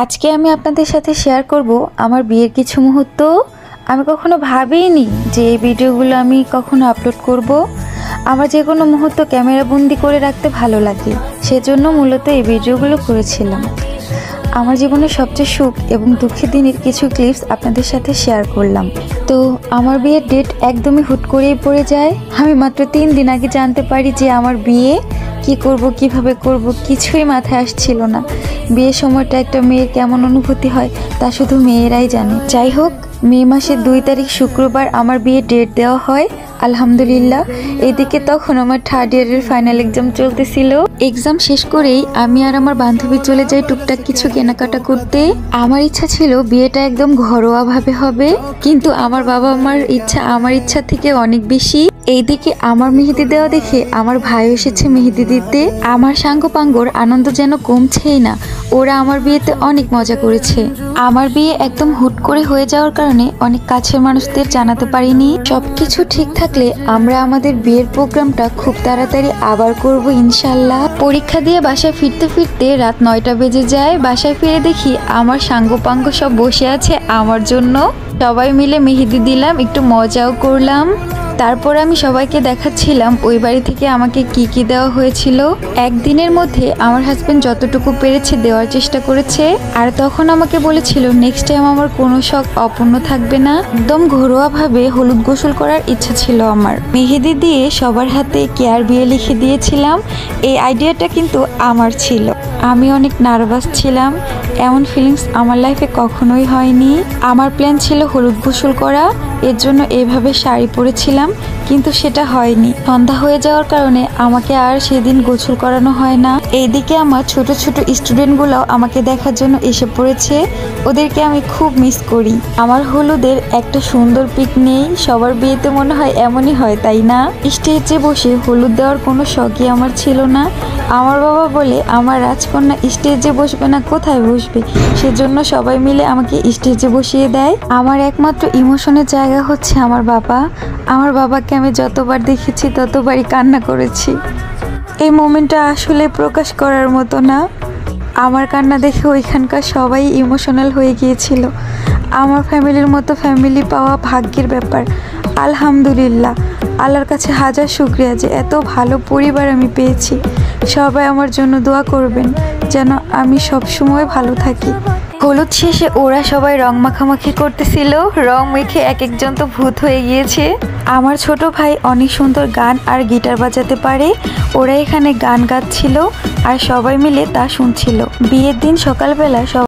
আজকে আমি আপনাদের সাথে শেয়ার করব আমার বিয়ের কিছু মুহূর্ত। আমি কখনো ভাবিনি যে এই ভিডিওগুলো আমি কখনো আপলোড করব। আমার যে কোনো মুহূর্ত ক্যামেরা বন্দি করে রাখতে ভালো লাগে, সেজন্য মূলত এই ভিডিওগুলো করেছিলাম। আমার জীবনের সবচেয়ে সুখ এবং দুঃখের দিনের কিছু ক্লিপস আপনাদের সাথে শেয়ার করলাম। তো আমার বিয়ের ডেট একদমই হুট করেই পড়ে যায়। আমি মাত্র 3 দিন আগে জানতে পারি যে আমার বিয়ে। কি করব, কিভাবে করব, কিছুই মাথায় আসছিল না। বিয়ের সময়টা একটা মেয়ের কেমন অনুভূতি হয় তা শুধু মেয়েরাই জানে। যাই হোক, মে মাসের 2 তারিখ শুক্রবার আমার বিয়ের ডেট দেওয়া হয়, আলহামদুলিল্লাহ। এদিকে তখন আমার 3rd ইয়ারের ফাইনাল এক্সাম চলতেছিল। এক্সাম শেষ করেই আমি আর আমার বান্ধবী চলে যাই টুকটাক কিছু কেনাকাটা করতে। আমার ইচ্ছা ছিল বিয়েটা একদম ঘরোয়া ভাবে হবে, কিন্তু আমার বাবা আমার ইচ্ছা থেকে অনেক বেশি। এইদিকে আমার মেহেদি দেওয়া দেখে আমার ভাই এসেছে মেহেদি দিতে। আমার সাঙ্গপাঙ্গর আনন্দ যেন কমছেই না। ওরা আমার বিয়েতে অনেক মজা করেছে। আমার বিয়ে একদম হুট করে হয়ে যাওয়ার কারণে অনেক কাছের মানুষদের জানাতে পারিনি। সবকিছু ঠিক থাকলে আমরা আমাদের বিয়ের প্রোগ্রামটা খুব তাড়াতাড়ি আবার করব ইনশাল্লাহ। পরীক্ষা দিয়ে বাসায় ফিরতে ফিরতে রাত 9টা বেজে যায়। বাসায় ফিরে দেখি আমার সাঙ্গপাঙ্গ সব বসে আছে আমার জন্য। সবাই মিলে মেহেদি দিলাম, একটু মজাও করলাম। তারপর আমি সবাইকে দেখাচ্ছিলাম ওই বাড়ি থেকে আমাকে কি কি দেওয়া হয়েছিল। একদিনের মধ্যে আমার হাজবেন্ড যতটুকু পেরেছে দেওয়ার চেষ্টা করেছে। আর তখন আমাকে বলেছিল নেক্সট টাইম আমার কোনো শখ অপূর্ণ থাকবে না। একদম ঘরোয়াভাবে হলুদ গোসল করার ইচ্ছা ছিল আমার। মেহেদি দিয়ে সবার হাতে কেয়ার বিয়ে লিখে দিয়েছিলাম। এই আইডিয়াটা কিন্তু আমার ছিল। আমি অনেক নার্ভাস ছিলাম। এমন ফিলিংস আমার লাইফে কখনোই হয়নি। আমার প্ল্যান ছিল হলুদ গোসল করা, এর জন্য এইভাবে শাড়ি পরেছিলাম, কিন্তু সেটা হয়নি। সন্ধ্যা হয়ে যাওয়ার কারণে আমাকে আর সেদিন গোসল করানো হয় না। এইদিকে আমার ছোট ছোট স্টুডেন্টগুলো আমাকে দেখার জন্য এসে পড়েছে। ওদেরকে আমি খুব মিস করি। আমার হলুদের একটা সুন্দর পিক নেই। সবার বিয়েতে মনে হয় এমনই হয়, তাই না? স্টেজে বসে হলুদ দেওয়ার কোনো শখই আমার ছিল না। আমার বাবা বলে আমার রাজকন্যা স্টেজে বসবে না, কোথায় বসবে? সেজন্য সবাই মিলে আমাকে স্টেজে বসিয়ে দেয়। আমার একমাত্র ইমোশনের জায়গা হচ্ছে আমার বাবা। আমার বাবাকে আমি যতবার দেখেছি ততবারই কান্না করেছি। এই মোমেন্টটা আসলে প্রকাশ করার মতো না। আমার কান্না দেখে ওইখানকার সবাই ইমোশনাল হয়ে গিয়েছিল। আমার ফ্যামিলির মতো ফ্যামিলি পাওয়া ভাগ্যের ব্যাপার। আলহামদুলিল্লাহ, আল্লাহর কাছে হাজার শুকরিয়া যে এত ভালো পরিবার আমি পেয়েছি। সবাই আমার জন্য দোয়া করবেন যেন আমি সবসময় ভালো থাকি। হলুদ শেষে ওরা সবাই রং মাখামাখি করতেছিল। রং মেখে এক একজন তো ভূত হয়ে গিয়েছে। আমার ছোট ভাই অনেক সুন্দর গান আর গিটার বাজাতে পারে। ওরা এখানে গান গাচ্ছিল আর সবাই মিলে তা শুনছিল। বিয়ের দিন সকালবেলা